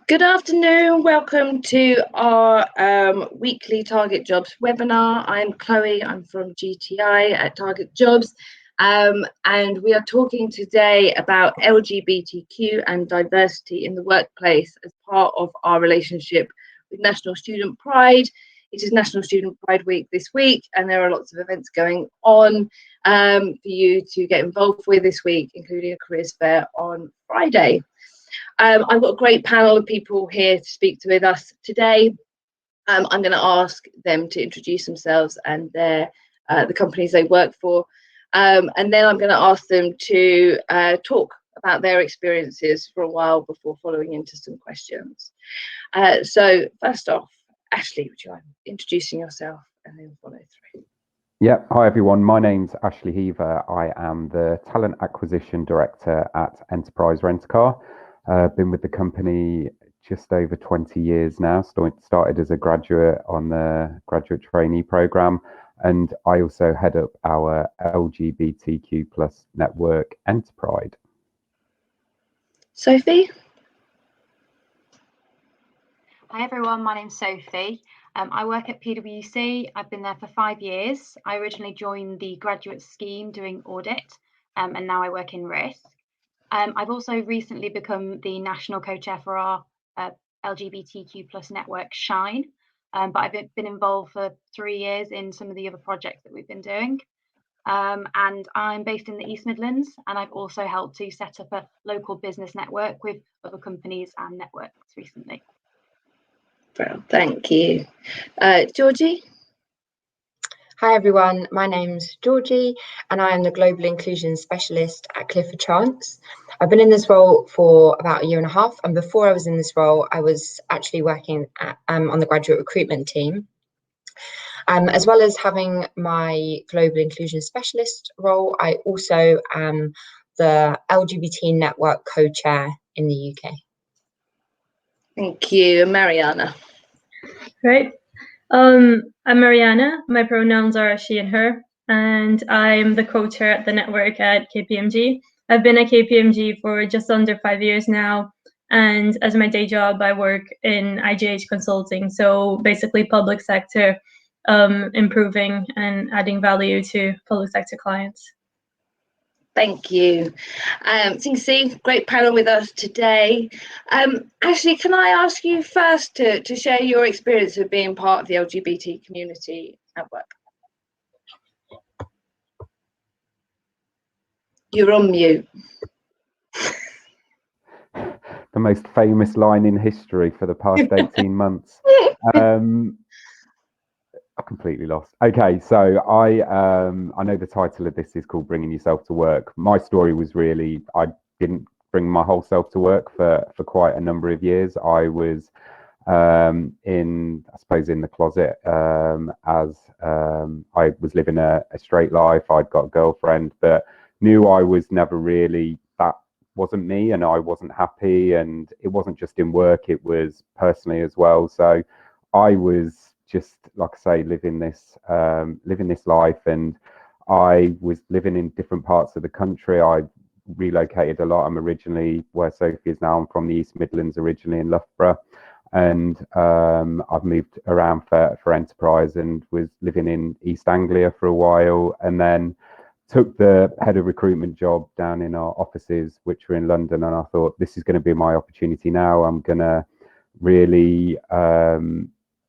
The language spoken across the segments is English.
Good afternoon. Welcome to our weekly Target Jobs webinar. I'm Chloe. I'm from GTI at TARGETjobs, and we are talking today about LGBTQ and diversity in the workplace as part of our relationship with National Student Pride. It is National Student Pride Week this week, and there are lots of events going on for you to get involved with this week, including a careers fair on Friday. I've got a great panel of people here to speak with us today. I'm going to ask them to introduce themselves and the companies they work for, and then I'm going to ask them to talk about their experiences for a while before following into some questions. So first off, Ashley, would you mind introducing yourself and then follow through? Yeah, hi everyone. My name's Ashley Heaver. I am the Talent Acquisition Director at Enterprise Rent-A-Car. Been with the company just over 20 years now. Started as a graduate on the graduate trainee program, and I also head up our LGBTQ plus network Enterprise. Sophie? Hi everyone, my name's Sophie. I work at PwC. I've been there for 5 years. I originally joined the graduate scheme doing audit, and now I work in risk. I've also recently become the national co-chair for our LGBTQ plus network Shine, but I've been involved for 3 years in some of the other projects that we've been doing. And I'm based in the East Midlands, and I've also helped to set up a local business network with other companies and networks recently. Well, thank you. Georgie? Hi everyone, my name's Georgie and I am the Global Inclusion Specialist at Clifford Chance. I've been in this role for about 1.5 years, and before I was in this role, I was actually working at, on the graduate recruitment team. As well as having my Global Inclusion Specialist role, I also am the LGBT Network Co-Chair in the UK. Thank you. And Mariana? Great. I'm Mariana. My pronouns are she and her, and I'm the co-chair at the network at KPMG. I've been at KPMG for just under 5 years now, and as my day job, I work in IGH consulting, so basically public sector, improving and adding value to public sector clients. Thank you. CC, great panel with us today. Ashley, can I ask you first to share your experience of being part of the LGBT community at work? You're on mute. The most famous line in history for the past 18 months. I completely lost. Okay, so I know the title of this is called Bringing Yourself to Work. My story was really, I didn't bring my whole self to work for quite a number of years. I was in the closet as I was living a straight life. I'd got a girlfriend, but knew I was never really, that wasn't me, and I wasn't happy, and it wasn't just in work, it was personally as well. So I was just, like I say, living this life, and I was living in different parts of the country. I relocated a lot. I'm originally where Sophie is now. I'm from the East Midlands, originally in Loughborough, and I've moved around for Enterprise and was living in East Anglia for a while, and then took the head of recruitment job down in our offices, which were in London, and I thought, this is going to be my opportunity now. I'm going to really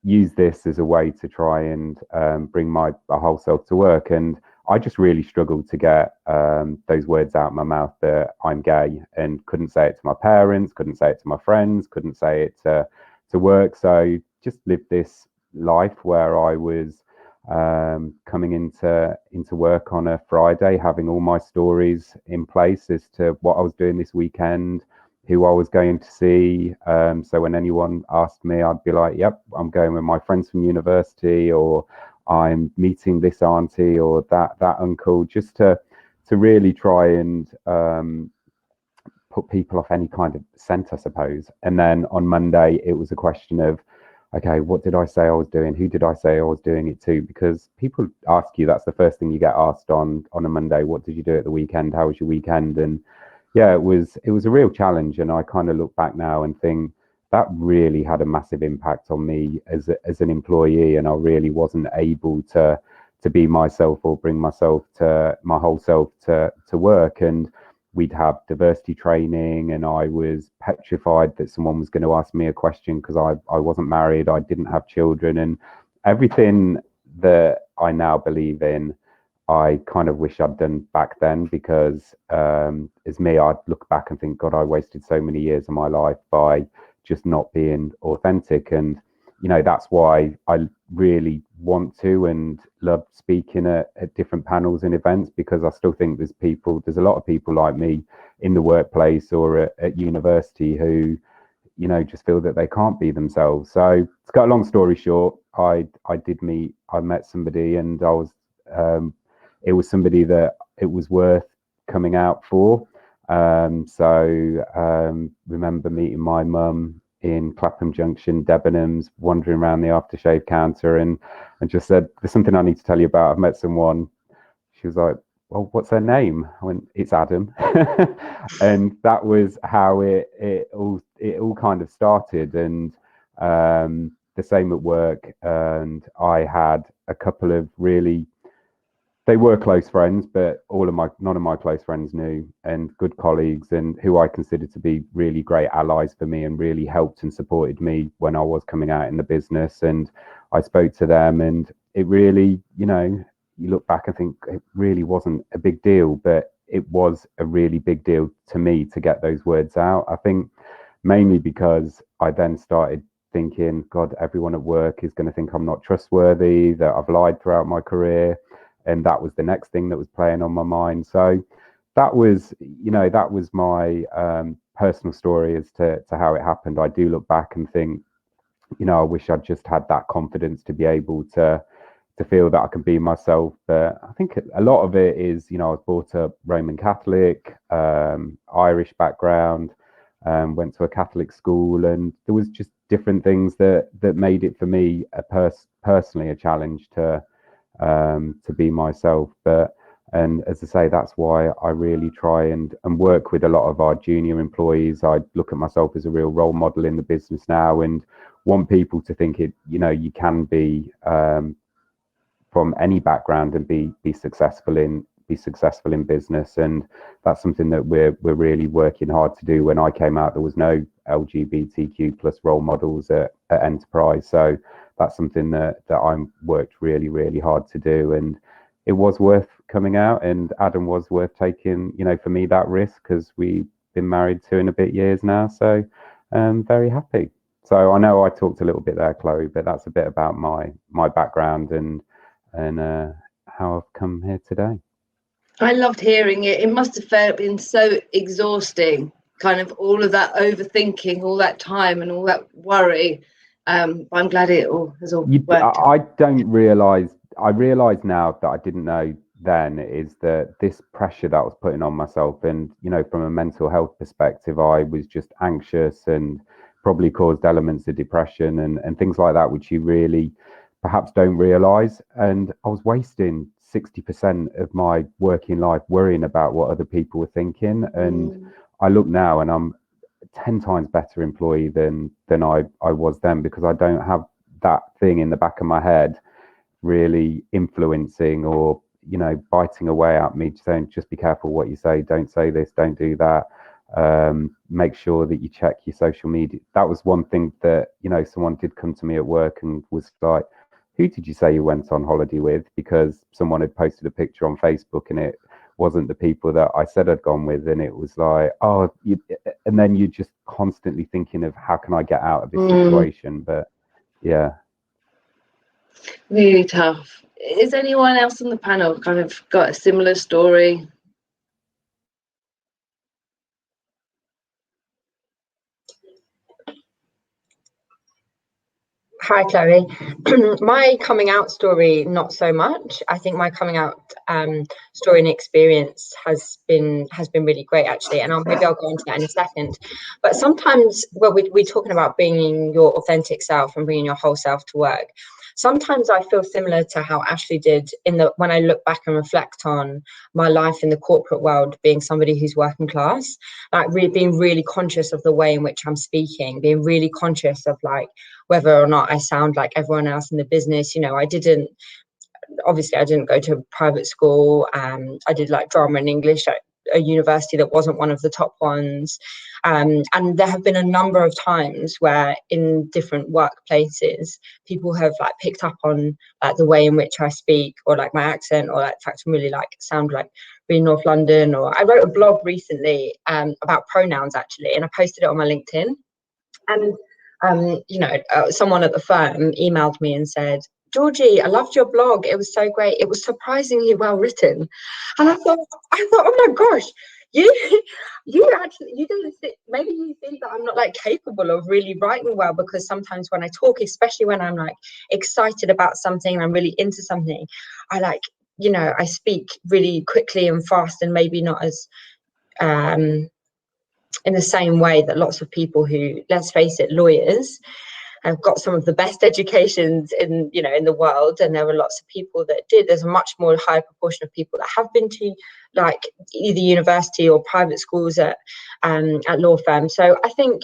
use this as a way to try and bring my whole self to work. And I just really struggled to get those words out of my mouth that I'm gay, and couldn't say it to my parents, couldn't say it to my friends, couldn't say it to work. So just lived this life where I was coming into work on a Friday, having all my stories in place as to what I was doing this weekend, who I was going to see. So when anyone asked me, I'd be like, yep, I'm going with my friends from university, or I'm meeting this auntie or that uncle, just to really try and put people off any kind of scent, I suppose. And then on Monday, it was a question of, okay, what did I say I was doing? Who did I say I was doing it to? Because people ask you, that's the first thing you get asked on a Monday. What did you do at the weekend? How was your weekend? And yeah, it was a real challenge. And I kind of look back now and think that really had a massive impact on me as an employee, and I really wasn't able to be myself or bring myself to my whole self to work. And we'd have diversity training, and I was petrified that someone was going to ask me a question because I wasn't married, I didn't have children, and everything that I now believe in, I kind of wish I'd done back then, because as me, I'd look back and think, God, I wasted so many years of my life by just not being authentic. And that's why I really want to and love speaking at different panels and events, because I still think there's a lot of people like me in the workplace or at university who just feel that they can't be themselves. So to cut a long story short, I met somebody, and it was somebody that it was worth coming out for. Remember meeting my mum in Clapham Junction, Debenhams, wandering around the aftershave counter, and just said, there's something I need to tell you about. I've met someone. She was like, well, what's her name? I went, it's Adam. And that was how it all kind of started. And the same at work. And I had a couple of they were close friends, but none of my close friends knew, and good colleagues, and who I considered to be really great allies for me and really helped and supported me when I was coming out in the business. And I spoke to them, and it really, you look back and think it really wasn't a big deal, but it was a really big deal to me to get those words out. I think mainly because I then started thinking, God, everyone at work is going to think I'm not trustworthy, that I've lied throughout my career. And that was the next thing that was playing on my mind. So that was my personal story as to how it happened. I do look back and think, I wish I'd just had that confidence to be able to feel that I can be myself. But I think a lot of it is, I was brought up Roman Catholic, Irish background, went to a Catholic school, and there was just different things that made it for me personally a challenge to be myself. And as I say, that's why I really try and work with a lot of our junior employees. I look at myself as a real role model in the business now, and want people to think you can be from any background and be successful in business. And that's something that we're really working hard to do. When I came out, there was no LGBTQ plus role models at Enterprise, so that's something that I'm worked really, really hard to do. And it was worth coming out, and Adam was worth taking, for me, that risk, because we've been married 2 and a bit years now. So I'm very happy. So I know I talked a little bit there, Chloe, but that's a bit about my background and how I've come here today. I loved hearing it. It must have been so exhausting, kind of all of that overthinking, all that time and all that worry. But I'm glad it all has all worked. I realise now that I didn't know then, is that this pressure that I was putting on myself, and from a mental health perspective, I was just anxious and probably caused elements of depression and things like that, which you really perhaps don't realise. And I was wasting 60% of my working life worrying about what other people were thinking. And I look now, and I'm 10 times better employee than I was then, because I don't have that thing in the back of my head really influencing or biting away at me, saying, just be careful what you say, don't say this, don't do that, make sure that you check your social media. That was one thing that someone did come to me at work and was like, who did you say you went on holiday with? Because someone had posted a picture on Facebook and it wasn't the people that I said I'd gone with. And it was like, and then you're just constantly thinking of, how can I get out of this situation? But yeah. Really tough. Is anyone else on the panel kind of got a similar story? Hi, Chloe. My coming out story, not so much. I think my coming out story and experience has been really great, actually, and maybe I'll go into that in a second. But sometimes, we're talking about being your authentic self and bringing your whole self to work. sometimes I feel similar to how Ashley did when I look back and reflect on my life in the corporate world, being somebody who's working class, like being really conscious of the way in which I'm speaking, being really conscious of like whether or not I sound like everyone else in the business. You know, I didn't go to private school. I did like drama and English at a university that wasn't one of the top ones. And there have been a number of times where in different workplaces, people have like picked up on like the way in which I speak, or like my accent, or like the fact I'm really like sound like really North London. Or I wrote a blog recently about pronouns actually, and I posted it on my LinkedIn. And you know, someone at the firm emailed me and said, "Georgie, I loved your blog. It was so great. It was surprisingly well written." And I thought, oh my gosh, you don't think, maybe you think that I'm not like capable of really writing well, because sometimes when I talk, especially when I'm like excited about something, I'm really into something, I like, you know, I speak really quickly and fast, and maybe not as in the same way that lots of people who, let's face it, lawyers have got some of the best educations in, you know, in the world, and there were lots of people that did. There's a much more higher proportion of people that have been to like either university or private schools at law firms. So I think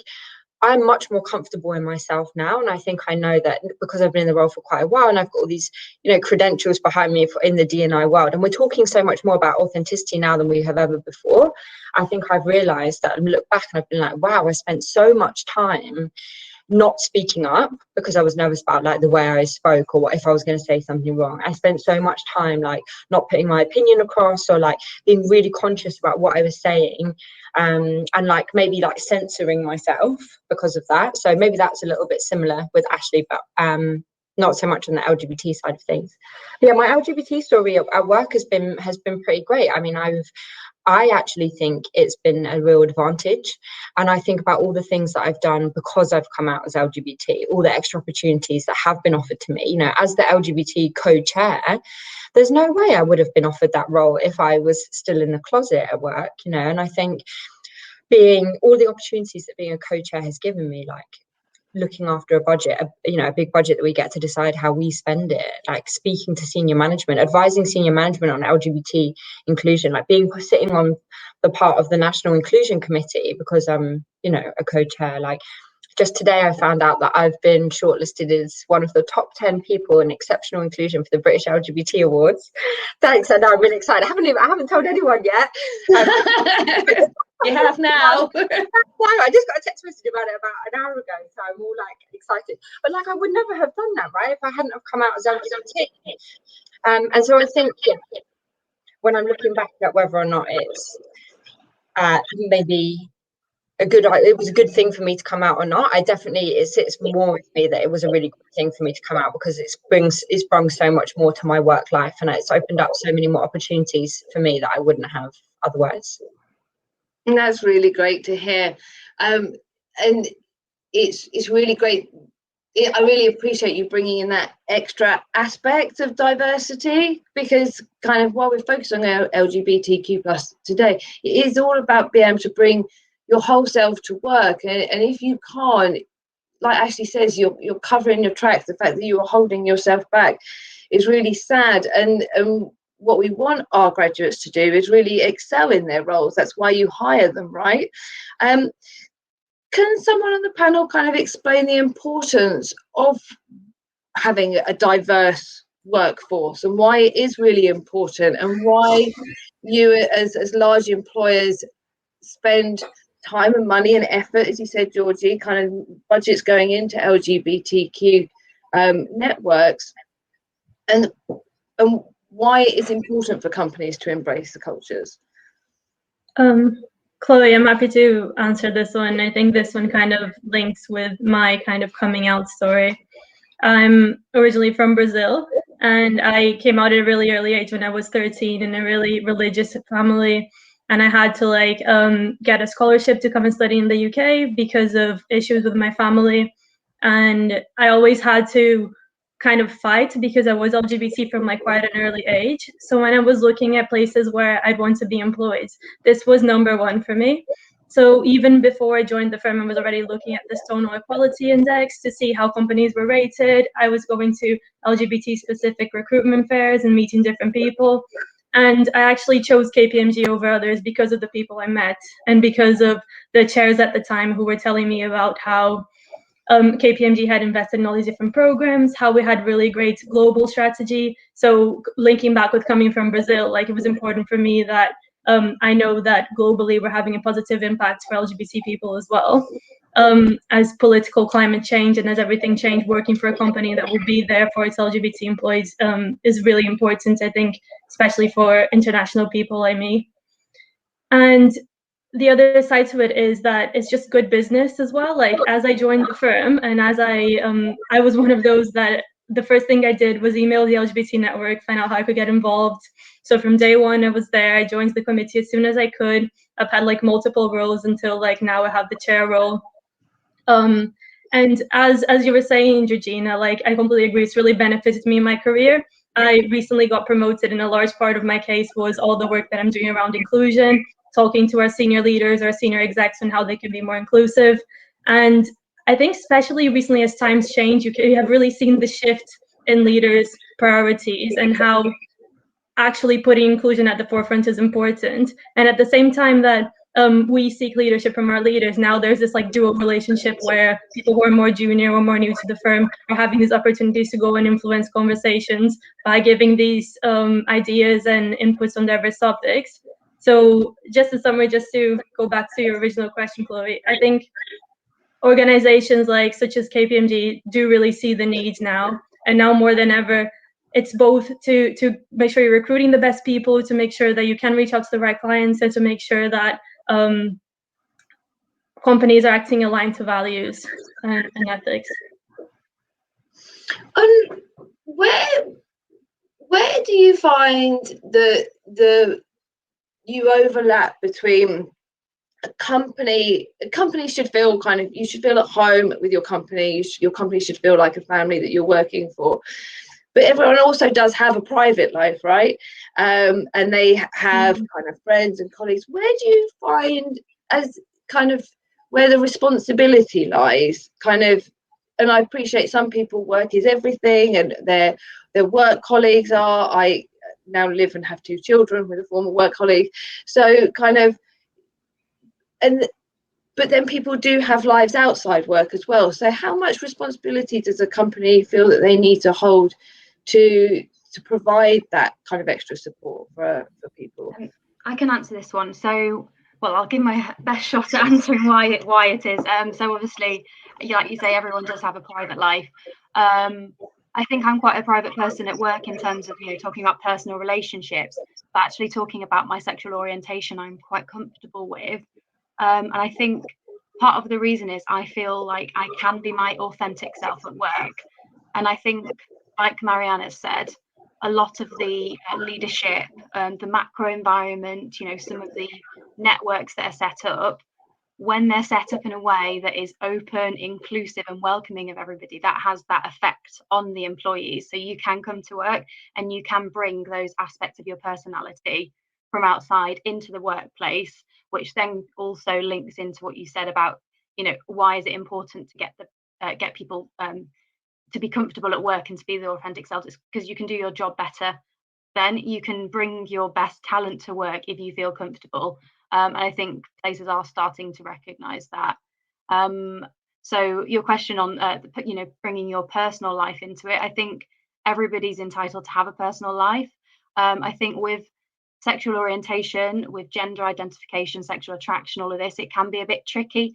I'm much more comfortable in myself now, and I think I know that because I've been in the role for quite a while, and I've got all these, you know, credentials behind me in the D&I world, and we're talking so much more about authenticity now than we have ever before. I think I've realised that, and look back and I've been like, wow, I spent so much time not speaking up because I was nervous about like the way I spoke, or what if I was going to say something wrong. I spent so much time like not putting my opinion across, or like being really conscious about what I was saying, and like maybe like censoring myself because of that. So maybe that's a little bit similar with Ashley, but not so much on the LGBT side of things. But yeah, my LGBT story at work has been pretty great. I mean, I actually think it's been a real advantage. And I think about all the things that I've done because I've come out as LGBT, all the extra opportunities that have been offered to me. You know, as the LGBT co-chair, there's no way I would have been offered that role if I was still in the closet at work, you know. And I think being all the opportunities that being a co-chair has given me, like looking after a budget, you know, a big budget that we get to decide how we spend it, like speaking to senior management, advising senior management on LGBT inclusion, like sitting on the part of the National Inclusion Committee because I'm, you know, a co-chair. Like just today I found out that I've been shortlisted as one of the top 10 people in exceptional inclusion for the British LGBT Awards. Thanks, and I'm really excited. I haven't told anyone yet. You have now. I just got a text message about it about an hour ago, so I'm all like excited. But like I would never have done that, right, if I hadn't have come out as LGBT. And so I think, yeah, when I'm looking back at whether or not it's maybe it was a good thing for me to come out or not, it sits more with me that it was a really good thing for me to come out, because it's brought so much more to my work life, and it's opened up so many more opportunities for me that I wouldn't have otherwise. And that's really great to hear, and it's really great. I really appreciate you bringing in that extra aspect of diversity, because kind of while we're focused on LGBTQ plus today, it is all about being able to bring your whole self to work, and if you can't, like Ashley says, you're covering your tracks. The fact that you are holding yourself back is really sad, and what we want our graduates to do is really excel in their roles. That's why you hire them, right? Can someone on the panel kind of explain the importance of having a diverse workforce, and why it is really important, and why you as large employers spend time and money and effort, as you said, Georgie, kind of budgets going into LGBTQ networks, and why it's important for companies to embrace the cultures? Chloe, I'm happy to answer this one. I think this one kind of links with my kind of coming out story. I'm originally from Brazil, and I came out at a really early age when I was 13 in a really religious family. And I had to like get a scholarship to come and study in the UK because of issues with my family. And I always had to kind of fight because I was LGBT from like quite an early age. So when I was looking at places where I'd want to be employed, this was number one for me. So even before I joined the firm, I was already looking at the Stonewall Equality Index to see how companies were rated. I was going to LGBT-specific recruitment fairs and meeting different people. And I actually chose KPMG over others because of the people I met and because of the chairs at the time who were telling me about how KPMG had invested in all these different programs, how we had really great global strategy. So linking back with coming from Brazil, like it was important for me that I know that globally we're having a positive impact for LGBT people as well. As political climate change and as everything changed, working for a company that will be there for its LGBT employees is really important, I think, especially for international people like me. And the other side to it is that it's just good business as well. Like as I joined the firm and as I was one of those that the first thing I did was email the LGBT network, find out how I could get involved. So from day one, I was there. I joined the committee as soon as I could. I've had like multiple roles until like now I have the chair role. And as you were saying, Georgina, like I completely agree. It's really benefited me in my career. I recently got promoted, and a large part of my case was all the work that I'm doing around inclusion, talking to our senior leaders, our senior execs, on how they can be more inclusive. And I think especially recently as times change, you have really seen the shift in leaders' priorities and how actually putting inclusion at the forefront is important. And at the same time that we seek leadership from our leaders, now there's this like dual relationship where people who are more junior or more new to the firm are having these opportunities to go and influence conversations by giving these ideas and inputs on diverse topics. So just in summary, just to go back to your original question, Chloe, I think organizations like such as KPMG do really see the needs now, and now more than ever, it's both to make sure you're recruiting the best people, to make sure that you can reach out to the right clients, and to make sure that companies are acting aligned to values and ethics. Where do you find you overlap between a company should feel you should feel at home with your company, your company should feel like a family that you're working for, but everyone also does have a private life, right? And they have kind of friends and colleagues. Where do you find as kind of where the responsibility lies, kind of? And I appreciate some people work is everything and their work colleagues are. I now live and have 2 children with a former work colleague, so kind of, but then people do have lives outside work as well. So how much responsibility does a company feel that they need to hold to provide that kind of extra support for people? I can answer this one. So, well, I'll give my best shot at answering why it is. So obviously, like you say, everyone does have a private life. I think I'm quite a private person at work in terms of, talking about personal relationships, but actually talking about my sexual orientation, I'm quite comfortable with. And I think part of the reason is I feel like I can be my authentic self at work. And I think, like Mariana said, a lot of the leadership, the macro environment, some of the networks that are set up, when they're set up in a way that is open, inclusive and welcoming of everybody, that has that effect on the employees. So you can come to work and you can bring those aspects of your personality from outside into the workplace, which then also links into what you said about, why is it important to get people to be comfortable at work and to be their authentic selves? It's because you can do your job better. Then you can bring your best talent to work if you feel comfortable. And I think places are starting to recognise that. So your question on, bringing your personal life into it, I think everybody's entitled to have a personal life. I think with sexual orientation, with gender identification, sexual attraction, all of this, it can be a bit tricky,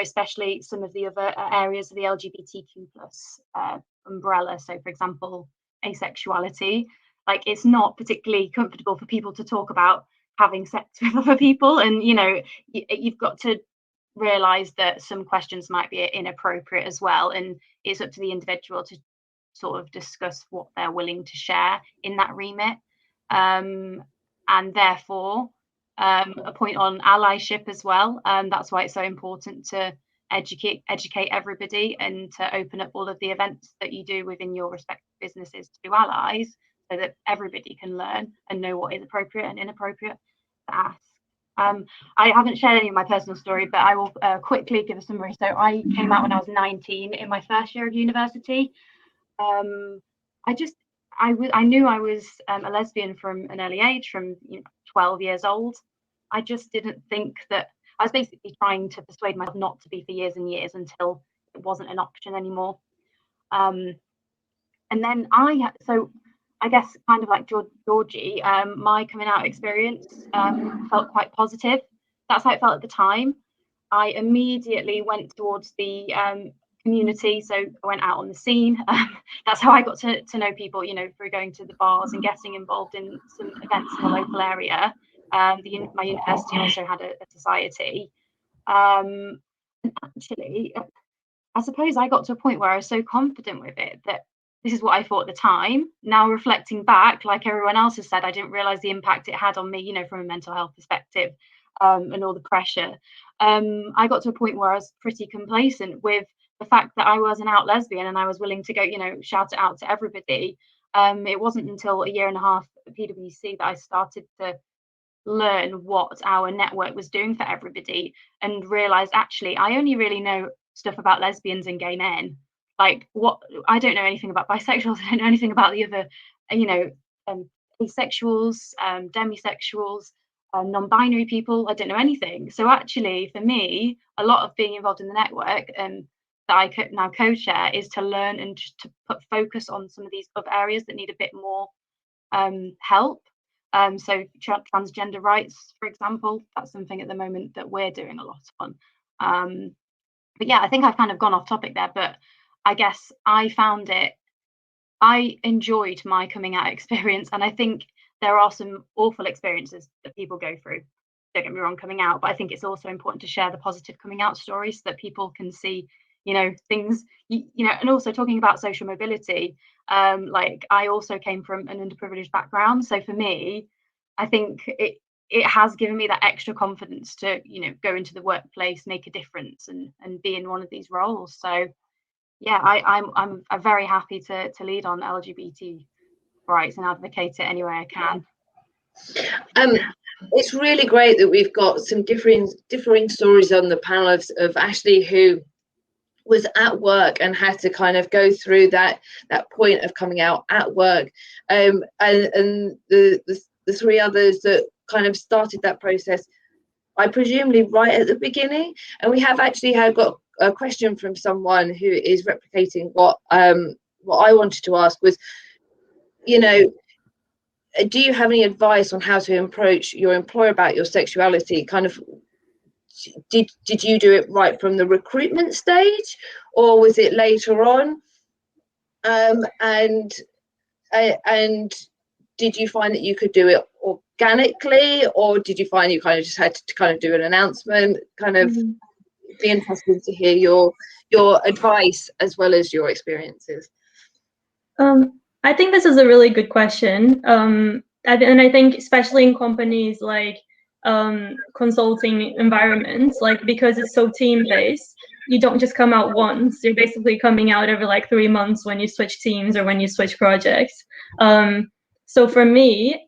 especially some of the other areas of the LGBTQ plus umbrella. So, for example, asexuality, like it's not particularly comfortable for people to talk about having sex with other people. And, you've got to realise that some questions might be inappropriate as well. And it's up to the individual to sort of discuss what they're willing to share in that remit. And therefore, a point on allyship as well. That's why it's so important to educate everybody and to open up all of the events that you do within your respective businesses to allies, so that everybody can learn and know what is appropriate and inappropriate to ask. I haven't shared any of my personal story, but I will quickly give a summary. So I came out when I was 19 in my first year of university. I knew I was a lesbian from an early age, from 12 years old. I just didn't think that, I was basically trying to persuade myself not to be for years and years until it wasn't an option anymore. And then I guess kind of like Georgie, my coming out experience felt quite positive. That's how it felt at the time. I immediately went towards the community, so I went out on the scene. That's how I got to know people, through going to the bars and getting involved in some events in the local area. My university also had a society. And actually, I suppose I got to a point where I was so confident with it that this is what I thought at the time. Now reflecting back, like everyone else has said, I didn't realize the impact it had on me, from a mental health perspective, and all the pressure. I got to a point where I was pretty complacent with the fact that I was an out lesbian and I was willing to go, shout it out to everybody. It wasn't until a year and a half at PwC that I started to learn what our network was doing for everybody and realized actually I only really know stuff about lesbians and gay men. Like, what, I don't know anything about bisexuals, I don't know anything about the other, asexuals, demisexuals, non-binary people. I don't know anything. So actually, for me, a lot of being involved in the network that I now co-chair is to learn and to put focus on some of these other areas that need a bit more help. So transgender rights, for example, that's something at the moment that we're doing a lot on. But yeah, I think I've kind of gone off topic there, but I guess I enjoyed my coming out experience, and I think there are some awful experiences that people go through. Don't get me wrong, coming out, but I think it's also important to share the positive coming out stories so that people can see, things, and also talking about social mobility. Like, I also came from an underprivileged background, so for me, I think it has given me that extra confidence to, go into the workplace, make a difference, and be in one of these roles. So yeah, I'm very happy to lead on LGBT rights and advocate it any way I can. It's really great that we've got some differing stories on the panel of Ashley, who was at work and had to kind of go through that point of coming out at work, and the three others that kind of started that process, I presumably right at the beginning. And we have actually got a question from someone who is replicating what I wanted to ask was, do you have any advice on how to approach your employer about your sexuality? Kind of, did you do it right from the recruitment stage, or was it later on? And did you find that you could do it organically, or did you find you kind of just had to kind of do an announcement? Kind of be interested to hear your advice as well as your experiences. I think this is a really good question. And I think especially in companies like consulting environments, like, because it's so team-based, you don't just come out once. You're basically coming out every like 3 months when you switch teams or when you switch projects. So for me,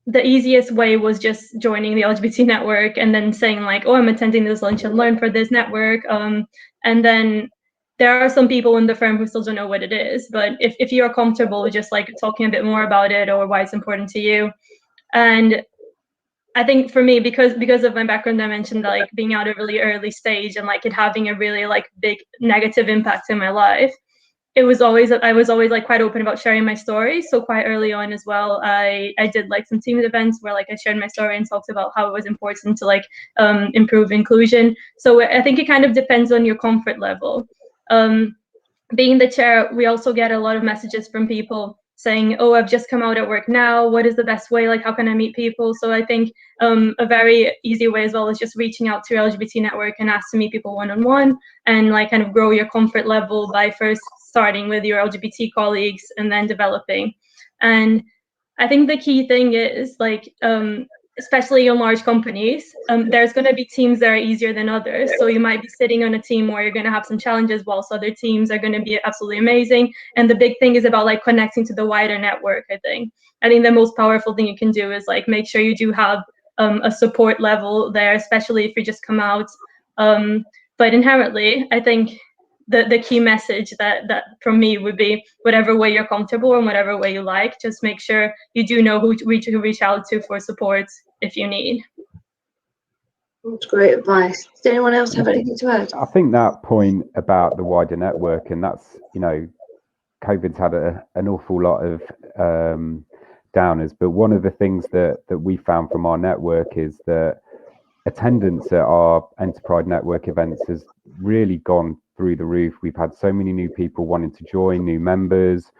the easiest way was just joining the LGBT network and then saying like, oh, I'm attending this lunch and learn for this network. And then there are some people in the firm who still don't know what it is, but if you're comfortable just like talking a bit more about it or why it's important to you. And I think for me, because of my background, I mentioned like being out at a really early stage and like it having a really like big negative impact in my life. I was always like quite open about sharing my story. So quite early on as well, I did like some team events where like I shared my story and talked about how it was important to like improve inclusion. So I think it kind of depends on your comfort level. Being the chair, we also get a lot of messages from people saying, oh, I've just come out at work now. What is the best way? Like, how can I meet people? So I think a very easy way as well is just reaching out to your LGBT network and ask to meet people one-on-one and like kind of grow your comfort level by first starting with your LGBT colleagues and then developing. And I think the key thing is like, especially in large companies, there's going to be teams that are easier than others. So you might be sitting on a team where you're going to have some challenges, whilst other teams are going to be absolutely amazing. And the big thing is about like connecting to the wider network. I think the most powerful thing you can do is like make sure you do have a support level there, especially if you just come out. But inherently, I think the key message that from me would be, whatever way you're comfortable and whatever way you like, just make sure you do know who to reach out to for support if you need. That's great advice. Does anyone else have anything to add? I think that point about the wider network, and that's, COVID's had an awful lot of downers, but one of the things that we found from our network is that attendance at our enterprise network events has really gone through the roof. We've had so many new people wanting to join, new members.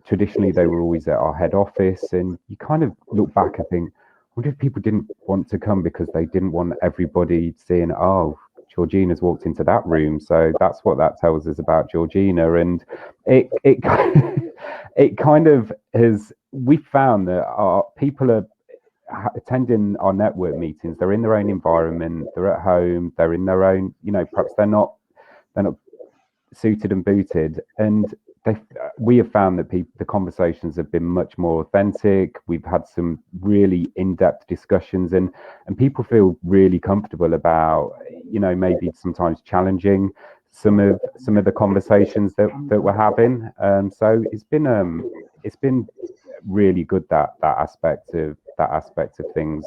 Traditionally, they were always at our head office, and you kind of look back and think, I wonder if people didn't want to come because they didn't want everybody seeing, oh, Georgina's walked into that room, so that's what that tells us about Georgina. And it it kind of has, we found that our people are attending our network meetings, they're in their own environment, they're at home, they're in their own, perhaps they're not suited and booted, and we have found that the conversations have been much more authentic. We've had some really in-depth discussions, and people feel really comfortable about, maybe sometimes challenging some of the conversations that we're having. So it's been really good, that aspect of things.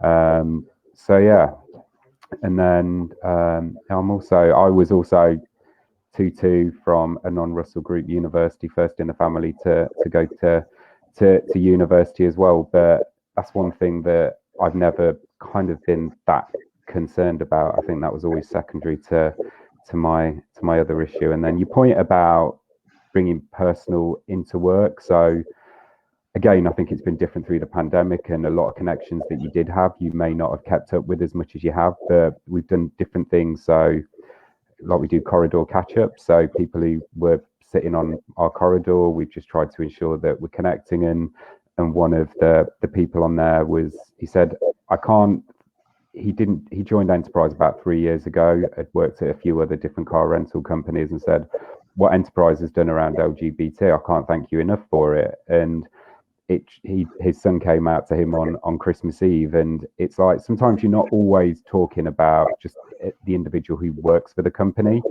So yeah, and then I was also 2-2 from a non-Russell Group university, first in the family to go to university as well. But that's one thing that I've never kind of been that concerned about. I think that was always secondary to my other issue. And then you point about bringing personal into work. So again, I think it's been different through the pandemic, and a lot of connections that you did have, you may not have kept up with as much as you have, but we've done different things. So like we do corridor catch-ups, so people who were sitting on our corridor, we've just tried to ensure that we're connecting. And one of the people on there he said, he joined Enterprise about 3 years ago, had worked at a few other different car rental companies, and said, what Enterprise has done around LGBT, I can't thank you enough for it. And his son came out to him on Christmas Eve, and it's like, sometimes you're not always talking about just the individual who works for the company.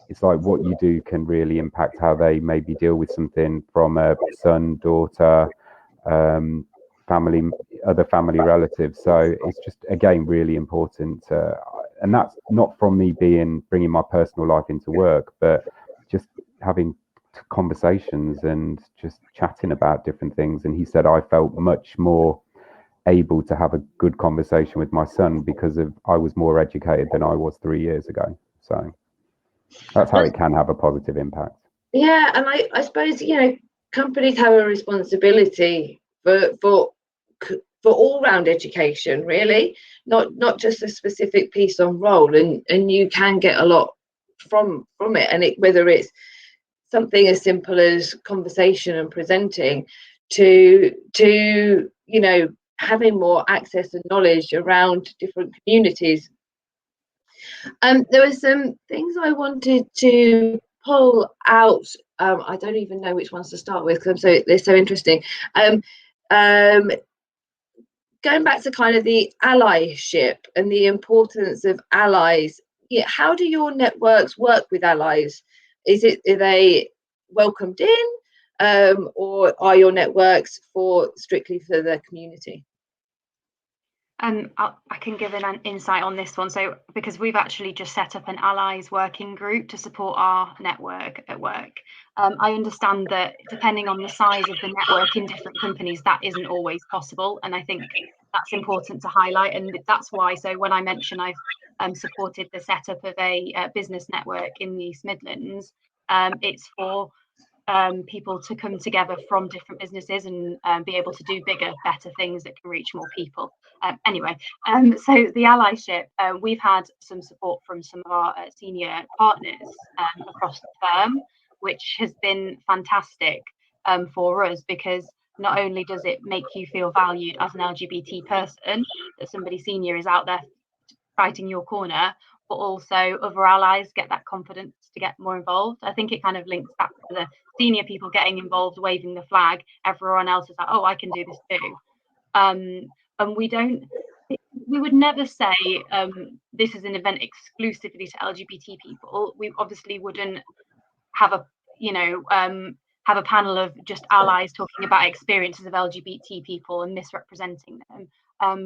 It's like what you do can really impact how they maybe deal with something from a son, daughter, family, other family relatives. So it's just, again, really important, and that's not from me bringing my personal life into work, but just having conversations and just chatting about different things. And he said, I felt much more able to have a good conversation with my son because I was more educated than I was 3 years ago. So that's how it can have a positive impact. Yeah, and I suppose, companies have a responsibility for all-round education, really, not just a specific piece on role, and you can get a lot from it, and whether it's something as simple as conversation and presenting to having more access and knowledge around different communities. There were some things I wanted to pull out. I don't even know which ones to start with because they're so interesting. Going back to kind of the allyship and the importance of allies. Yeah, how do your networks work with allies? Are they welcomed in, or are your networks strictly for the community? I can give an insight on this one. So because we've actually just set up an allies working group to support our network at work. I understand that depending on the size of the network in different companies, that isn't always possible. And I think that's important to highlight. And that's why, so when I mentioned I've supported the setup of a business network in the East Midlands, it's for people to come together from different businesses and be able to do bigger, better things that can reach more people. Anyway, so the allyship, we've had some support from some of our senior partners across the firm, which has been fantastic for us, because not only does it make you feel valued as an LGBT person, that somebody senior is out there fighting your corner, but also other allies get that confidence to get more involved. I think it kind of links back to the senior people getting involved, waving the flag. Everyone else is like, oh, I can do this too. we would never say this is an event exclusively to LGBT people. We obviously wouldn't have a have a panel of just allies talking about experiences of LGBT people and misrepresenting them.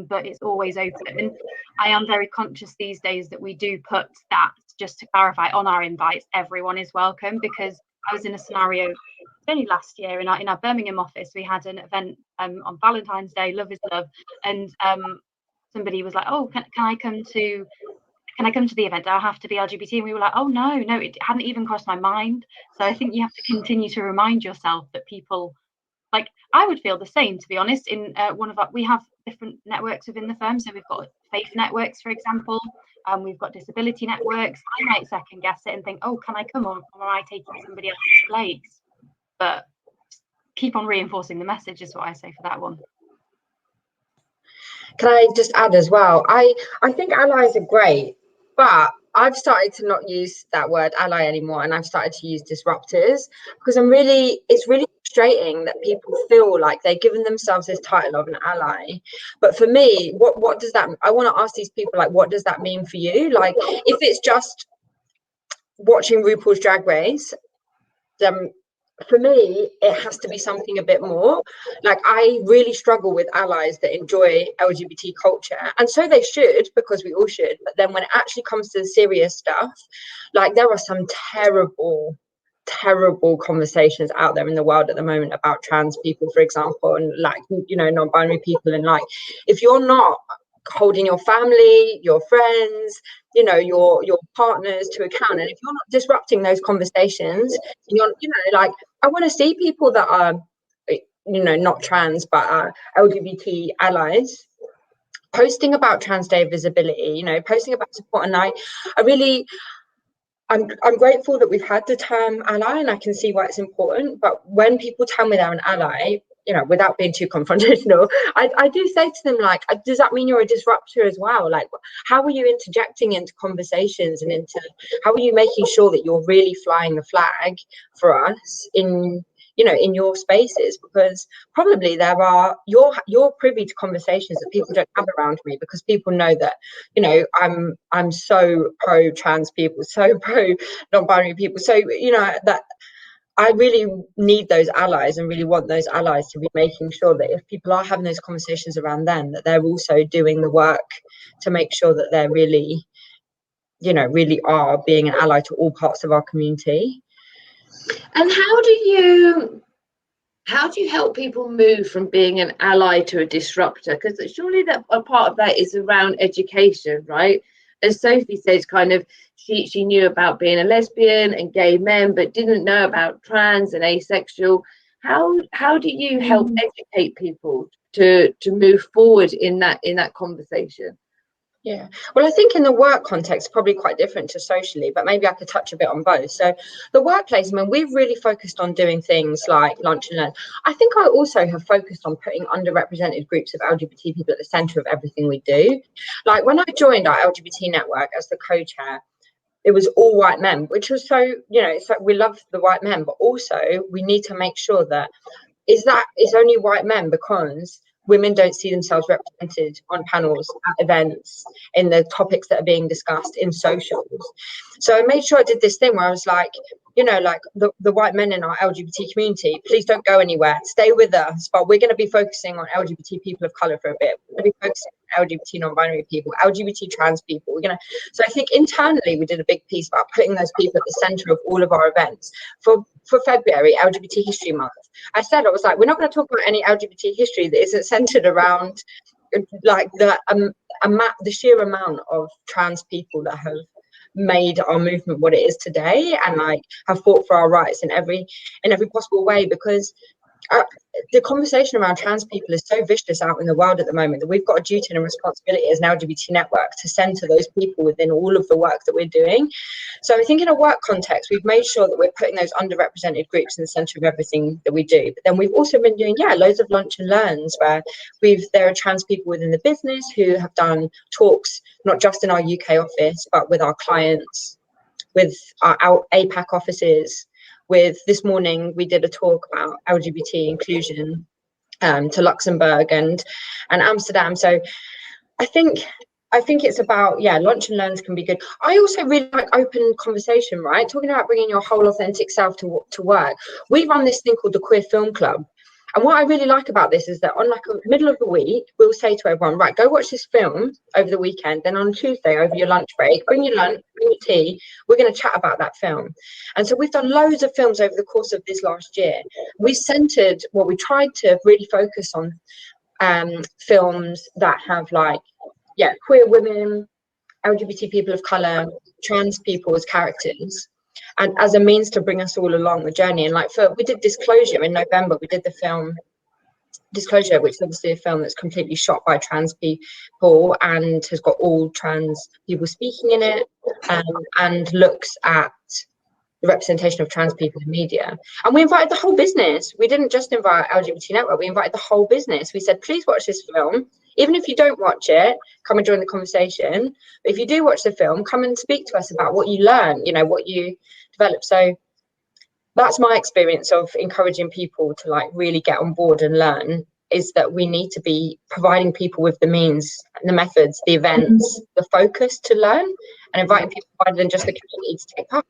But it's always open. I am very conscious these days that we do put that, just to clarify, on our invites, everyone is welcome, because I was in a scenario only last year in our Birmingham office. We had an event on Valentine's Day, Love is Love, and somebody was like, oh, can I come to the event? Do I have to be LGBT? And we were like, oh no, it hadn't even crossed my mind. So I think you have to continue to remind yourself that people, like, I would feel the same, to be honest. In we have different networks within the firm. So we've got faith networks, for example. We've got disability networks. I might second guess it and think, oh, can I come on, or am I taking somebody else's place? But keep on reinforcing the message is what I say for that one. Can I just add as well? I think allies are great, but I've started to not use that word ally anymore, and I've started to use disruptors, because it's really frustrating that people feel like they're giving themselves this title of an ally. But for me, what does that, I want to ask these people, like, what does that mean for you? Like, if it's just watching RuPaul's Drag Race, for me, it has to be something a bit more. Like, I really struggle with allies that enjoy LGBT culture, and so they should, because we all should. But then when it actually comes to the serious stuff, like, there are some terrible conversations out there in the world at the moment about trans people, for example, and, like, non-binary people. And, like, if you're not holding your family, your friends, your partners to account, and if you're not disrupting those conversations, like, I want to see people that are not trans but are LGBT allies posting about Trans Day visibility, posting about support. And I'm grateful that we've had the term ally, and I can see why it's important. But when people tell me they're an ally, without being too confrontational, I do say to them, like, does that mean you're a disruptor as well? Like, how are you interjecting into conversations, and how are you making sure that you're really flying the flag for us in your spaces? Because probably you're privy to conversations that people don't have around me, because people know that I'm so pro trans people, so pro non-binary people, so that I really need those allies, and really want those allies to be making sure that if people are having those conversations around them, that they're also doing the work to make sure that they're really are being an ally to all parts of our community. And how do you help people move from being an ally to a disruptor? Because surely that a part of that is around education, right? As Sophie says, kind of, she knew about being a lesbian and gay men, but didn't know about trans and asexual. How do you help educate people to move forward in that conversation? Yeah, well, I think in the work context, probably quite different to socially, but maybe I could touch a bit on both. So the workplace, we've really focused on doing things like lunch and learn. I think I also have focused on putting underrepresented groups of LGBT people at the centre of everything we do. Like, when I joined our LGBT network as the co-chair, it was all white men, which was so, we love the white men, but also we need to make sure that it's only white men because women don't see themselves represented on panels, at events, in the topics that are being discussed in socials. So I made sure I did this thing where I was like, the white men in our LGBT community, please don't go anywhere, stay with us, but we're going to be focusing on LGBT people of colour for a bit. We're going to be focusing on LGBT non-binary people, LGBT trans people. So I think internally we did a big piece about putting those people at the centre of all of our events. For February, LGBT History Month, I was like, we're not going to talk about any LGBT history that isn't centred around, like, the sheer amount of trans people that have made our movement what it is today, and, like, have fought for our rights in every possible way. Because the conversation around trans people is so vicious out in the world at the moment that we've got a duty and a responsibility as an LGBT network to centre those people within all of the work that we're doing. So I think in a work context, we've made sure that we're putting those underrepresented groups in the centre of everything that we do. But then we've also been doing, loads of lunch and learns where there are trans people within the business who have done talks, not just in our UK office, but with our clients, with our APAC offices. This morning we did a talk about LGBT inclusion to Luxembourg and Amsterdam. So I think it's about, lunch and learns can be good. I also really like open conversation, right? Talking about bringing your whole authentic self to work. We run this thing called the Queer Film Club. And what I really like about this is that on like a middle of the week, we'll say to everyone, right, go watch this film over the weekend. Then on Tuesday, over your lunch break, bring your lunch, bring your tea. We're going to chat about that film. And so we've done loads of films over the course of this last year. We tried to really focus on films that have like, queer women, LGBT people of colour, trans people as characters, and as a means to bring us all along the journey. And we did Disclosure in November. We did the film Disclosure, which is obviously a film that's completely shot by trans people and has got all trans people speaking in it, and looks at the representation of trans people in media. And we invited the whole business. We didn't just invite LGBT Network, we invited the whole business. We said, please watch this film. Even if you don't watch it, come and join the conversation. But if you do watch the film, come and speak to us about what you learn, what you develop. So that's my experience of encouraging people to like really get on board and learn, is that we need to be providing people with the means, the methods, the events, the focus to learn, and inviting people rather than just the community to take part.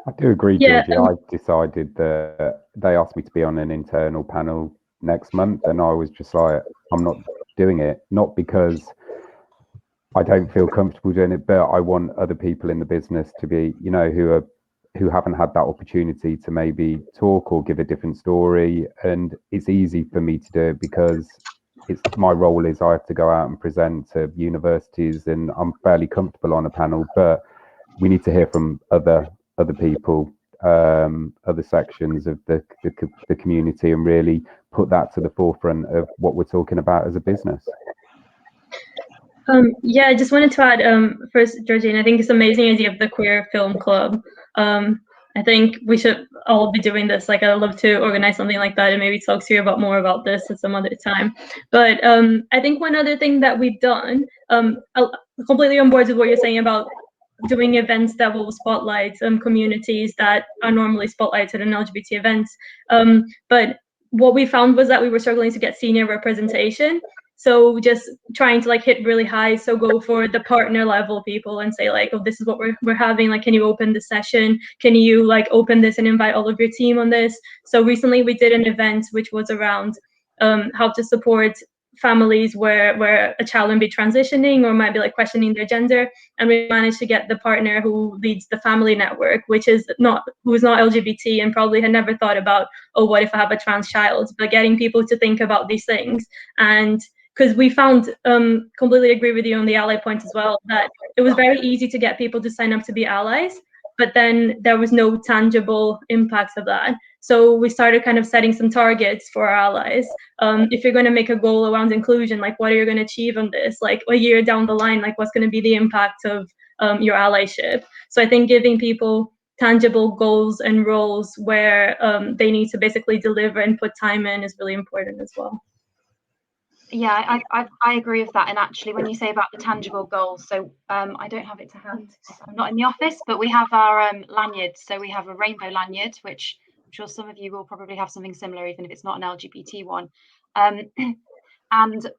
I do agree, Georgie. I decided that they asked me to be on an internal panel next month, and I was just like, I'm not doing it, not because I don't feel comfortable doing it, but I want other people in the business to be, who haven't had that opportunity to maybe talk or give a different story. And it's easy for me to do it because my role is I have to go out and present to universities, and I'm fairly comfortable on a panel, but we need to hear from other people, other sections of the community, and really put that to the forefront of what we're talking about as a business. I just wanted to add, first, Georgina, I think it's an amazing idea of the Queer Film Club. I think we should all be doing this. Like, I'd love to organize something like that and maybe talk to you more about this at some other time. But I think one other thing that we've done, I'm completely on board with what you're saying about doing events that will spotlight communities that are normally spotlighted in LGBT events. But what we found was that we were struggling to get senior representation. So just trying to like hit really high. So go for the partner level people and say like, oh, this is what we're having. Like, can you open the session? Can you like open this and invite all of your team on this? So recently we did an event which was around how to support families where a child might be transitioning or might be like questioning their gender, and we managed to get the partner who leads the family network, who is not LGBT and probably had never thought about, oh, what if I have a trans child, but getting people to think about these things. And because we found, completely agree with you on the ally point as well, that it was very easy to get people to sign up to be allies, but then there was no tangible impacts of that. So we started kind of setting some targets for our allies. If you're going to make a goal around inclusion, like what are you going to achieve on this? Like a year down the line, like what's going to be the impact of your allyship? So I think giving people tangible goals and roles where they need to basically deliver and put time in is really important as well. Yeah, I agree with that. And actually, when you say about the tangible goals, so I don't have it to hand, I'm not in the office, but we have our lanyards. So we have a rainbow lanyard, which I'm sure some of you will probably have something similar, even if it's not an LGBT one. And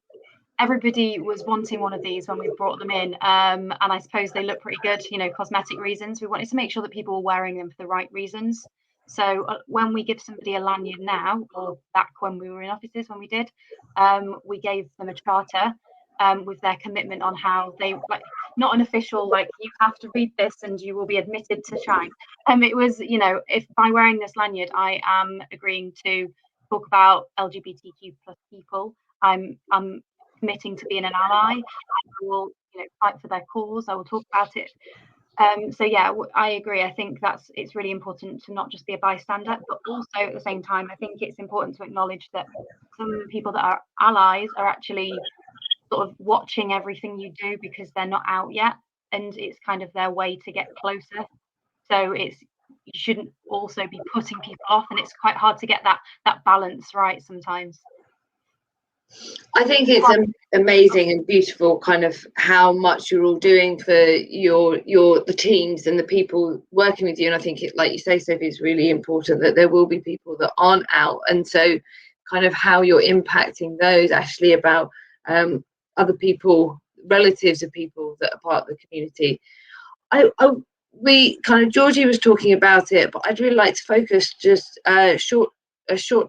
everybody was wanting one of these when we brought them in. And I suppose they look pretty good, cosmetic reasons. We wanted to make sure that people were wearing them for the right reasons. So when we give somebody a lanyard now, or back when we were in offices, when we did, we gave them a charter with their commitment on how they, like, not an official, like, you have to read this and you will be admitted to shine. It was, if by wearing this lanyard, I am agreeing to talk about LGBTQ plus people, I'm committing to being an ally. I will, fight for their cause. I will talk about it. So yeah, I agree. I think it's really important to not just be a bystander, but also at the same time, I think it's important to acknowledge that some people that are allies are actually sort of watching everything you do because they're not out yet, and it's kind of their way to get closer. So you shouldn't also be putting people off, and it's quite hard to get that balance right sometimes. I think it's amazing and beautiful kind of how much you're all doing for the teams and the people working with you. And I think it, like you say, Sophie, it's really important that there will be people that aren't out. And so kind of how you're impacting those actually about other people, relatives of people that are part of the community. We kind of, Georgie was talking about it, but I'd really like to focus just a short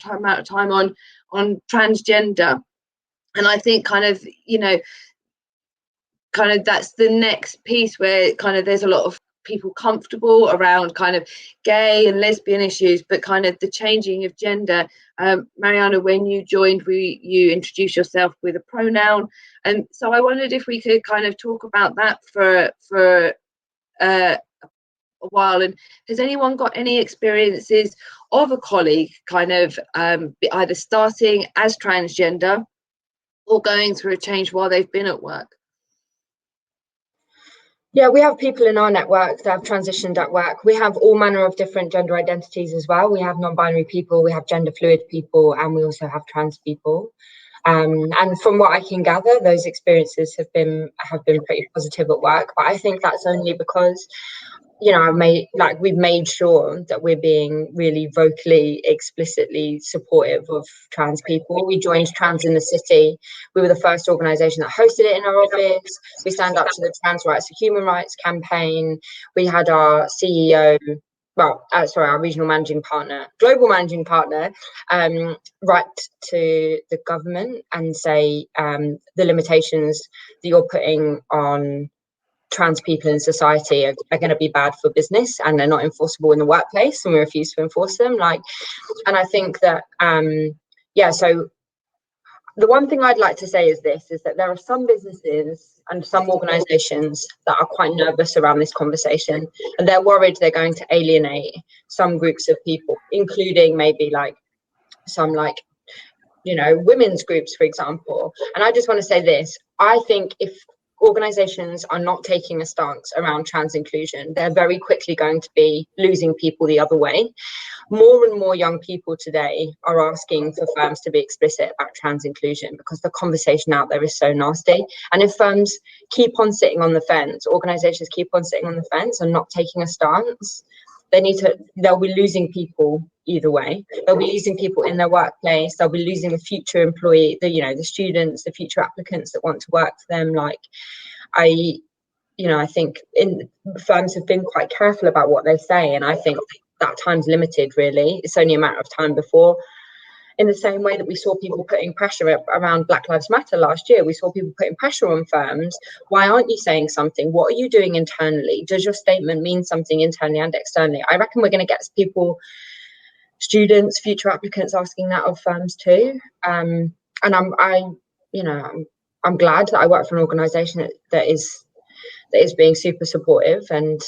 amount of time on transgender. And I think kind of, you know, kind of that's the next piece where kind of there's a lot of people comfortable around kind of gay and lesbian issues, but kind of the changing of gender. Mariana, when you joined, you introduced yourself with a pronoun, and so I wondered if we could kind of talk about that for a while. And has anyone got any experiences of a colleague kind of either starting as transgender or going through a change while they've been at work? Yeah, we have people in our network that have transitioned at work. We have all manner of different gender identities as well. We have non-binary people, we have gender fluid people, and we also have trans people. And from what I can gather, those experiences have been pretty positive at work. But I think that's only because, you know, we've made sure that we're being really vocally, explicitly supportive of trans people. We joined Trans in the City. We were the first organisation that hosted it in our office. We stand up to the Trans Rights and Human Rights campaign. We had our CEO, our regional managing partner, global managing partner, write to the government and say the limitations that you're putting on trans people in society are going to be bad for business, and they're not enforceable in the workplace, and we refuse to enforce them. And I think that so the one thing I'd like to say is that there are some businesses and some organizations that are quite nervous around this conversation, and they're worried they're going to alienate some groups of people, including maybe some women's groups, for example. And I just want to say this: I think if organizations are not taking a stance around trans inclusion, they're very quickly going to be losing people the other way. More and more young people today are asking for firms to be explicit about trans inclusion because the conversation out there is so nasty. And if firms keep on sitting on the fence, organizations keep on sitting on the fence and not taking a stance, they'll be losing people either way. They'll be losing people in their workplace. They'll be losing the future employee, the students, the future applicants that want to work for them. I think firms have been quite careful about what they say, and I think that time's limited, really. It's only a matter of time before, in the same way that we saw people putting pressure around Black Lives Matter last year, we saw people putting pressure on firms. Why aren't you saying something? What are you doing internally? Does your statement mean something internally and externally? I reckon we're going to get people, students, future applicants asking that of firms too. And I'm glad that I work for an organisation that is being super supportive, and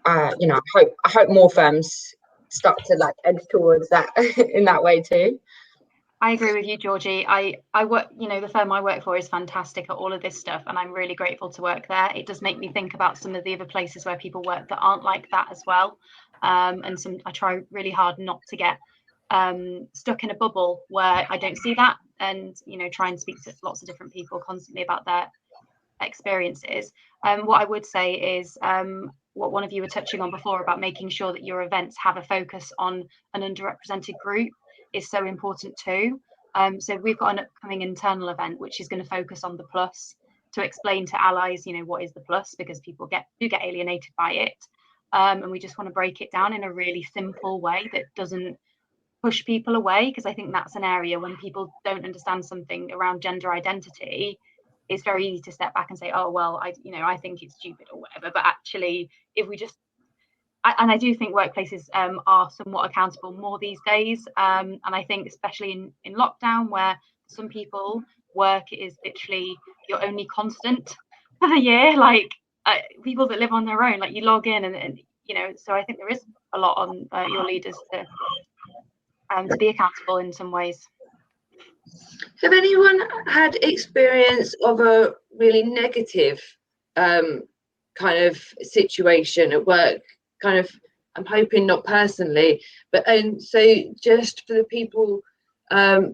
I hope more firms start to edge towards that in that way too. I agree with you, Georgie. I work, the firm I work for is fantastic at all of this stuff, and I'm really grateful to work there. It does make me think about some of the other places where people work that aren't like that as well. And I try really hard not to get stuck in a bubble where I don't see that, and try and speak to lots of different people constantly about their experiences. What I would say is what one of you were touching on before about making sure that your events have a focus on an underrepresented group is so important too. So we've got an upcoming internal event which is going to focus on the plus, to explain to allies, what is the plus, because people do get alienated by it. And we just want to break it down in a really simple way that doesn't push people away, because I think that's an area when people don't understand something around gender identity, it's very easy to step back and say, oh, well, I think it's stupid or whatever. But actually, if we just, and I do think workplaces are somewhat accountable more these days. And I think especially in lockdown, where some people work is literally your only constant for the year, people that live on their own, you log in and so I think there is a lot on your leaders to be accountable in some ways. Have anyone had experience of a really negative kind of situation at work? Kind of, I'm hoping not personally, but so just for the people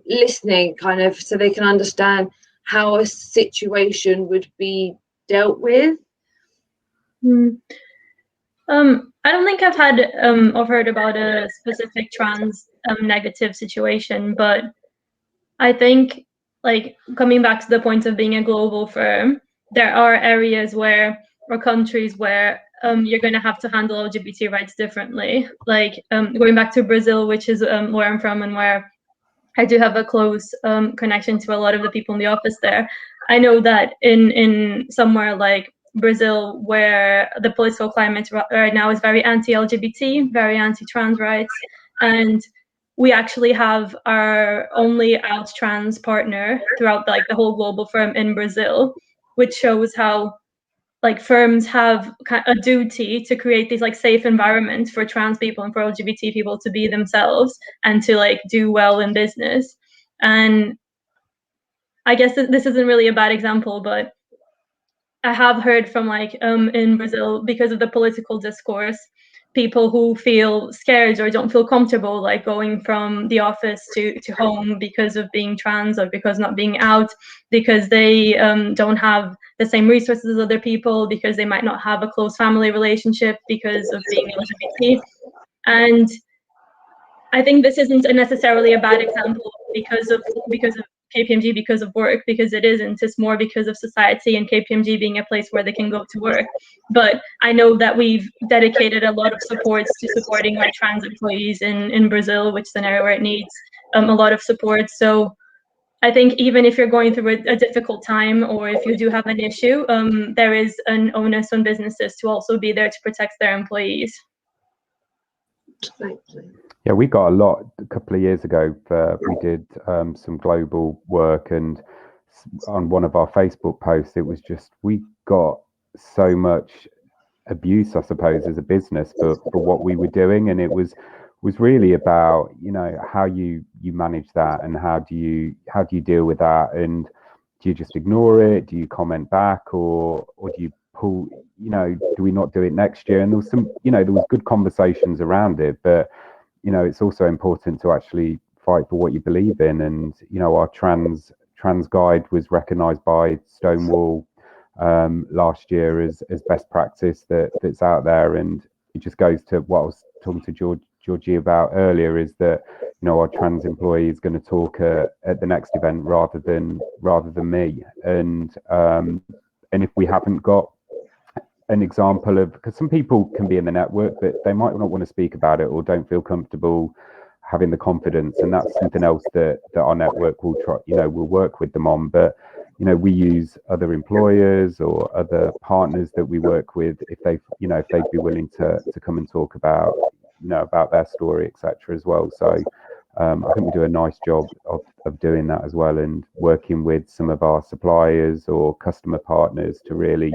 listening, kind of, so they can understand how a situation would be dealt with. I don't think I've had or heard about a specific trans negative situation, but I think, like, coming back to the point of being a global firm, there are areas where, or countries where you're going to have to handle LGBT rights differently. Like going back to Brazil, which is where I'm from and where I do have a close connection to a lot of the people in the office there. I know that in somewhere like Brazil, where the political climate right now is very anti-LGBT, very anti-trans rights, and we actually have our only out trans partner throughout like the whole global firm in Brazil, which shows how like firms have a duty to create these like safe environments for trans people and for LGBT people to be themselves and to like do well in business. And I guess this isn't really a bad example, but I have heard from like in Brazil, because of the political discourse, people who feel scared or don't feel comfortable like going from the office to home because of being trans or because not being out, because they don't have the same resources as other people, because they might not have a close family relationship because of being LGBT. And I think this isn't necessarily a bad example because of KPMG, because of work, because it isn't. It's more because of society and KPMG being a place where they can go to work. But I know that we've dedicated a lot of supports to supporting like trans employees in Brazil, which is an area where it needs a lot of support. So I think even if you're going through a difficult time or if you do have an issue, there is an onus on businesses to also be there to protect their employees. Yeah, we got a lot a couple of years ago. We did some global work, and on one of our Facebook posts, it was just, we got so much abuse, I suppose, as a business for what we were doing, and it was really about, you know, how you manage that and how do you deal with that, and do you just ignore it? Do you comment back, or do you pull, you know, do we not do it next year? And there was some, you know, there was good conversations around it, but you know, it's also important to actually fight for what you believe in. And you know, our trans guide was recognized by Stonewall last year as best practice that's out there. And it just goes to what I was talking to Georgie about earlier, is that, you know, our trans employee is going to talk at the next event rather than me. And if we haven't got an example of, because some people can be in the network but they might not want to speak about it or don't feel comfortable having the confidence, and that's something else that our network will try, you know, we'll work with them on. But you know, we use other employers or other partners that we work with, if they, you know, if they'd be willing to come and talk about, you know, about their story, etc. as well. So I think we do a nice job of doing that as well, and working with some of our suppliers or customer partners to really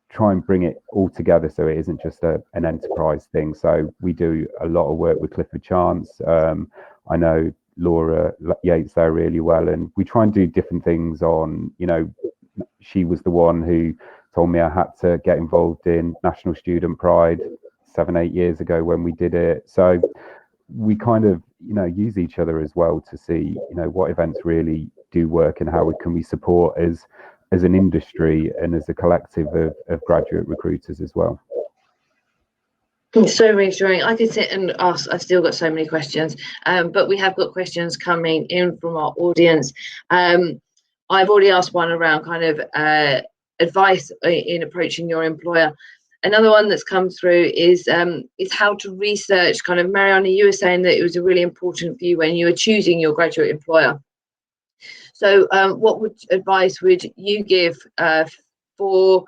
try and bring it all together so it isn't just an enterprise thing. So we do a lot of work with Clifford Chance. I know Laura Yates there really well, and we try and do different things on, you know, she was the one who told me I had to get involved in National Student Pride 7-8 years ago when we did it. So we kind of, you know, use each other as well to see, you know, what events really do work and how can we support as an industry and as a collective of graduate recruiters as well. So reassuring. I could sit and ask, I've still got so many questions, but we have got questions coming in from our audience. I've already asked one around kind of advice in approaching your employer. Another one that's come through is how to research. Kind of, Mariana, you were saying that it was really important for you when you were choosing your graduate employer. So what advice would you give for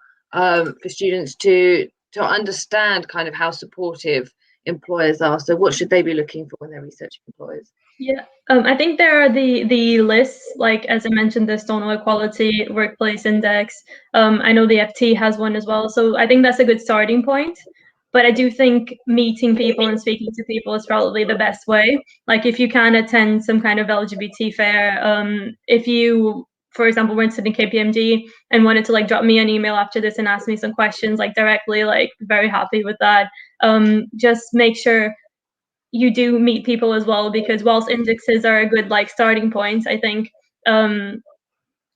students to understand kind of how supportive employers are? So what should they be looking for when they're researching employers? Yeah, I think there are the lists, like as I mentioned, the Stonewall Equality Workplace Index. I know the FT has one as well. So I think that's a good starting point. But I do think meeting people and speaking to people is probably the best way. Like if you can attend some kind of LGBT fair, if you, for example, were interested in KPMG and wanted to like drop me an email after this and ask me some questions like directly, like very happy with that. Just make sure you do meet people as well, because whilst indexes are a good like starting point, I think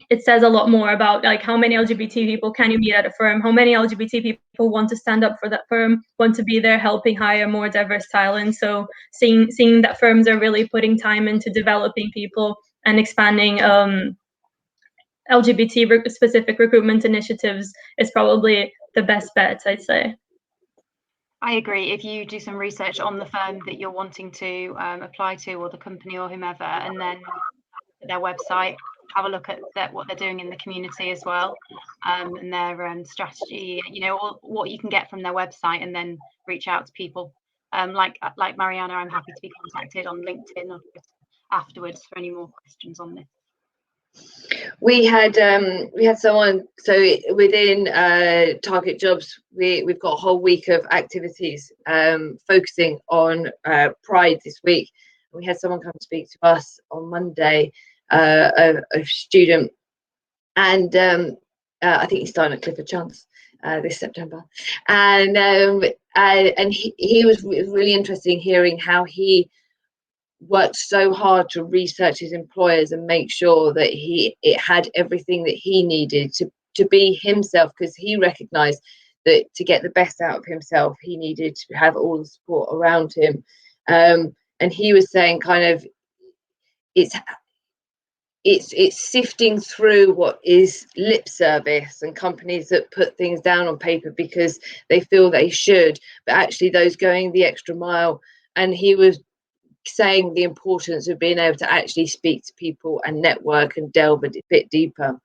it says a lot more about like how many LGBT people can you meet at a firm, how many LGBT people want to stand up for that firm, want to be there helping hire more diverse talent. So seeing that firms are really putting time into developing people and expanding LGBT specific recruitment initiatives is probably the best bet, I'd say. I agree. If you do some research on the firm that you're wanting to apply to, or the company or whomever, and then their website, have a look at what they're doing in the community as well, and their strategy, you know, or what you can get from their website, and then reach out to people. Like Mariana, I'm happy to be contacted on LinkedIn or just afterwards for any more questions on this. We had someone, so within TARGETjobs, we've got a whole week of activities focusing on Pride this week. We had someone come speak to us on Monday, a student, and I think he's starting at Clifford Chance this September, and he was really interesting hearing how he worked so hard to research his employers and make sure that it had everything that he needed to be himself, because he recognized that to get the best out of himself, he needed to have all the support around him. And he was saying kind of it's sifting through what is lip service and companies that put things down on paper because they feel they should, but actually those going the extra mile. And he was saying the importance of being able to actually speak to people and network and delve a bit deeper.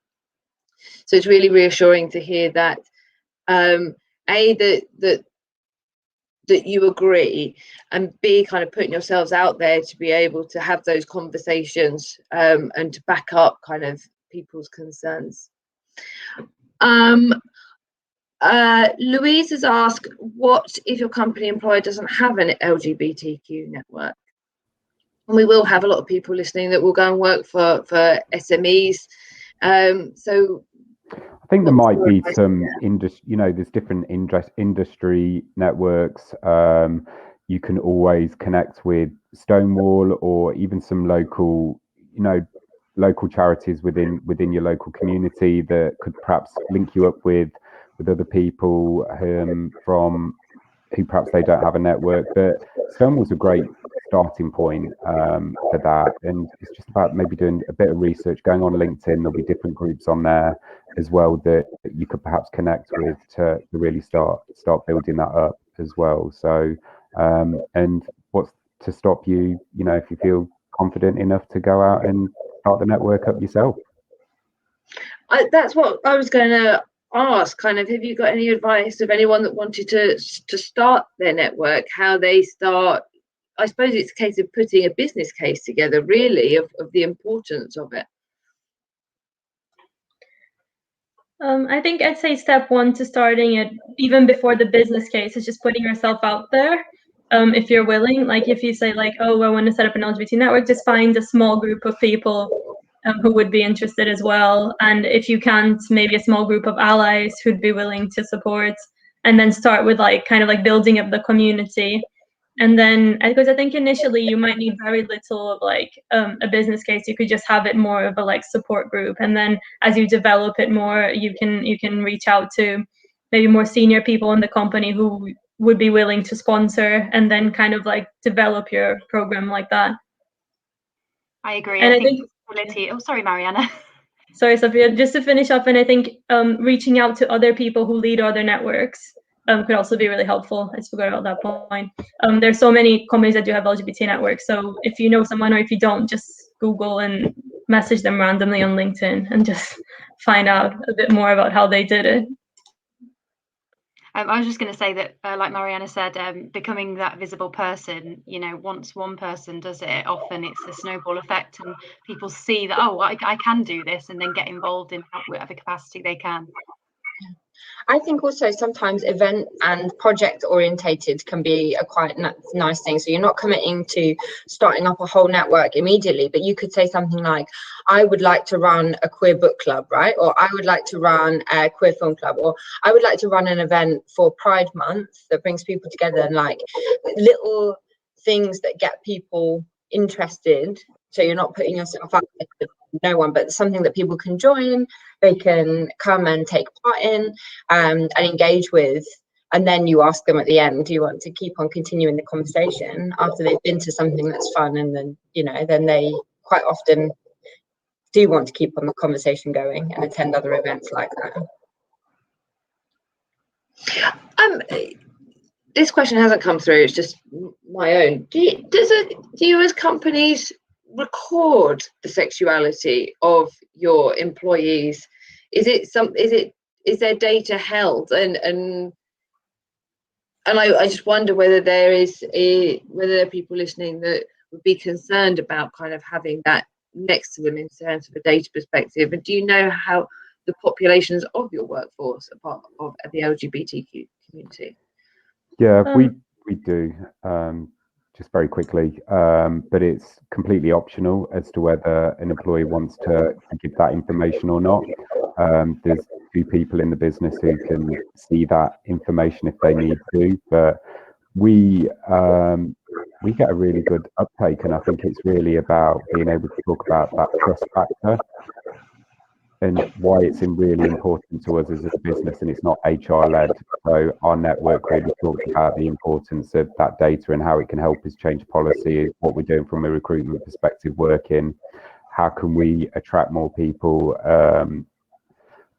So it's really reassuring to hear that that you agree, and B, kind of putting yourselves out there to be able to have those conversations and to back up kind of people's concerns. Louise has asked, what if your company employer doesn't have an LGBTQ network? And we will have a lot of people listening that will go and work for SMEs. So I think there might be some there's different industry networks. You can always connect with Stonewall or even some local charities within your local community that could perhaps link you up with other people who perhaps they don't have a network. But Stonewall's a great starting point for that, and it's just about maybe doing a bit of research, going on LinkedIn. There'll be different groups on there as well that you could perhaps connect with to really start building that up as well. So and what's to stop you, if you feel confident enough to go out and start the network up yourself? That's what I was going to ask, kind of, have you got any advice of anyone that wanted to start their network, how they start? I suppose it's a case of putting a business case together, really, of the importance of it. I think I'd say step one to starting it, even before the business case, is just putting yourself out there. If you're willing, like if you say like, oh, I want to set up an LGBT network, just find a small group of people who would be interested as well. And if you can't, maybe a small group of allies who'd be willing to support, and then start with like kind of like building up the community. And then, because I think initially you might need very little of like a business case. You could just have it more of a like support group. And then as you develop it more, you can reach out to maybe more senior people in the company who would be willing to sponsor, and then kind of like develop your program like that. I agree. And I think oh, sorry, Mariana. Sorry, Sophia, just to finish up, and I think reaching out to other people who lead other networks could also be really helpful. I just forgot about that point. There's so many companies that do have LGBT networks. So if you know someone, or if you don't, just Google and message them randomly on LinkedIn and just find out a bit more about how they did it. I was just going to say that, like Mariana said, becoming that visible person, once one person does it, often it's a snowball effect, and people see that, oh, I can do this, and then get involved in whatever capacity they can. I think also sometimes event and project orientated can be a quite nice thing. So you're not committing to starting up a whole network immediately, but you could say something like, I would like to run a queer book club, right? Or I would like to run a queer film club, or I would like to run an event for Pride Month that brings people together, and like little things that get people interested. So you're not putting yourself out there to no one, but something that people can join, they can come and take part in and engage with. And then you ask them at the end, do you want to keep on continuing the conversation after they've been to something that's fun? And then, then they quite often do want to keep on the conversation going and attend other events like that. This question hasn't come through, it's just my own. Do you as companies record the sexuality of your employees? Is there data held? And I just wonder whether there are people listening that would be concerned about kind of having that next to them in terms of a data perspective. And do you know how the populations of your workforce are part of the LGBTQ community? Yeah, we do, just very quickly, but it's completely optional as to whether an employee wants to give that information or not. There's 2 people in the business who can see that information if they need to, but we get a really good uptake, and I think it's really about being able to talk about that trust factor and why it's really important to us as a business, and it's not HR led. So our network really talks about the importance of that data and how it can help us change policy, what we're doing from a recruitment perspective, working, how can we attract more people,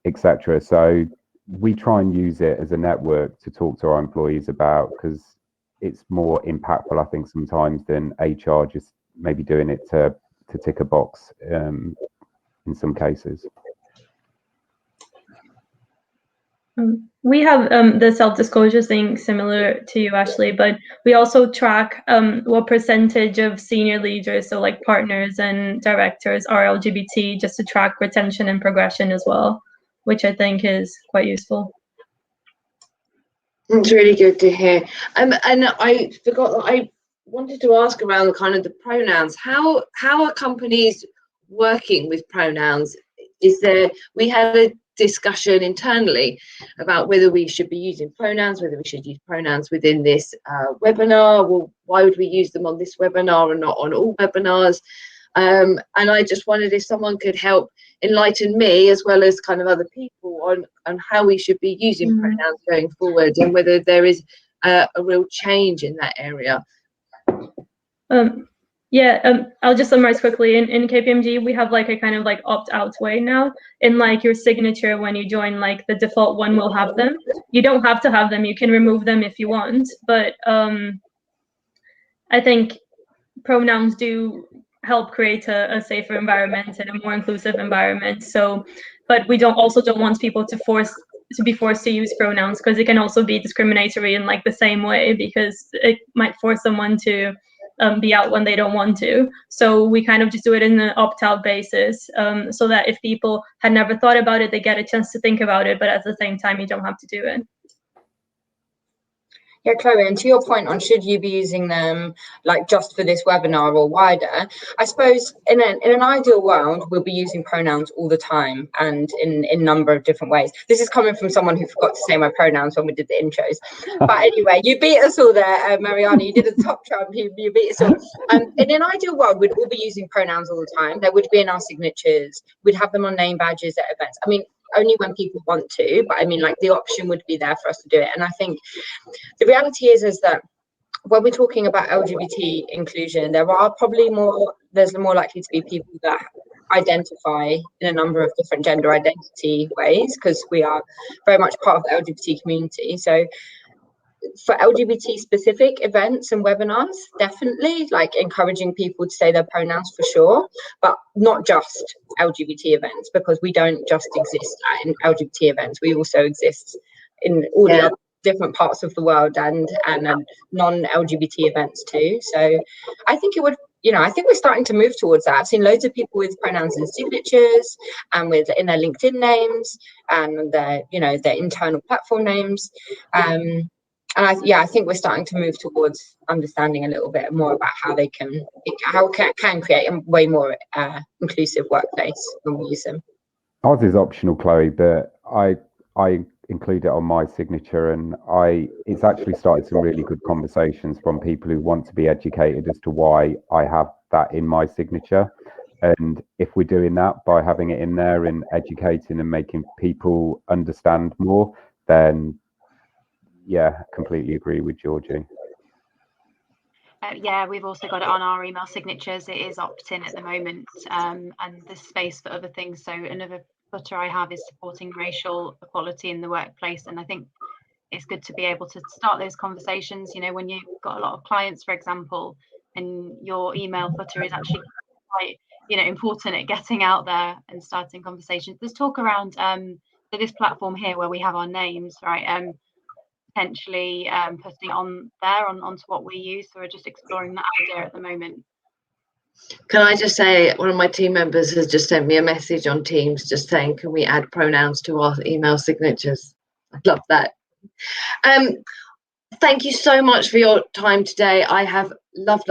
etc. So we try and use it as a network to talk to our employees about, because it's more impactful, I think, sometimes than HR just maybe doing it to tick a box in some cases. We have the self-disclosure thing similar to you, Ashley, but we also track what percentage of senior leaders, so like partners and directors, are LGBT, just to track retention and progression as well, which I think is quite useful. It's really good to hear. And I forgot that I wanted to ask around kind of the pronouns. How are companies working with pronouns? We had a discussion internally about whether we should be using pronouns, whether we should use pronouns within this webinar. Well, why would we use them on this webinar and not on all webinars? And I just wondered if someone could help enlighten me, as well as kind of other people, on how we should be using pronouns going forward, and whether there is a real change in that area. I'll just summarize quickly. In KPMG, we have like a kind of like opt-out way now. In like your signature when you join, like the default one will have them. You don't have to have them. You can remove them if you want. But I think pronouns do help create a safer environment and a more inclusive environment. So, but we don't want people to be forced to use pronouns, because it can also be discriminatory in like the same way, because it might force someone to be out when they don't want to. So we kind of just do it in an opt-out basis, so that if people had never thought about it, they get a chance to think about it, but at the same time, you don't have to do it. Yeah, Chloe, and to your point on should you be using them like just for this webinar or wider, I suppose in an ideal world, we'll be using pronouns all the time and in a number of different ways. This is coming from someone who forgot to say my pronouns when we did the intros. But anyway, you beat us all there, Mariana. You did a top trump. You beat us all. In an ideal world, we'd all be using pronouns all the time. They would be in our signatures. We'd have them on name badges at events. I mean, only when people want to, but I mean, like, the option would be there for us to do it. And I think the reality is that when we're talking about LGBT inclusion, there's more likely to be people that identify in a number of different gender identity ways, because we are very much part of the LGBT community. So for LGBT specific events and webinars, definitely like encouraging people to say their pronouns for sure, but not just LGBT events, because we don't just exist in LGBT events. We also exist in all the other different parts of the world and non-LGBT events too. So I think it would, I think we're starting to move towards that. I've seen loads of people with pronouns in signatures and in their LinkedIn names and their internal platform names. I think we're starting to move towards understanding a little bit more about how it can create a way more inclusive workplace when we use them. Ours is optional, Chloe, but I include it on my signature, and it's actually started some really good conversations from people who want to be educated as to why I have that in my signature. And if we're doing that by having it in there and educating and making people understand more, then yeah, completely agree with Georgie. Yeah, we've also got it on our email signatures. It is opt-in at the moment, and there's space for other things. So another footer I have is supporting racial equality in the workplace, and I think it's good to be able to start those conversations. You know, when you've got a lot of clients, for example, and your email footer is actually quite, you know, important at getting out there and starting conversations. There's talk around so this platform here where we have our names, right? Potentially putting it on there onto what we use. So we're just exploring that idea at the moment. Can I just say, one of my team members has just sent me a message on Teams just saying, can we add pronouns to our email signatures? I love that. Thank you so much for your time today. I have loved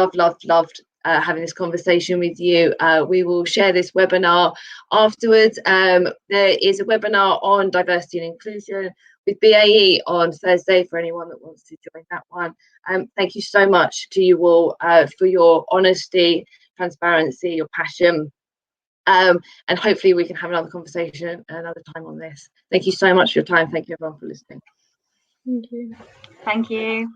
having this conversation with you. We will share this webinar afterwards. There is a webinar on diversity and inclusion with BAE on Thursday for anyone that wants to join that one. Thank you so much to you all for your honesty, transparency, your passion. And hopefully we can have another conversation another time on this. Thank you so much for your time. Thank you everyone for listening. Thank you. Thank you.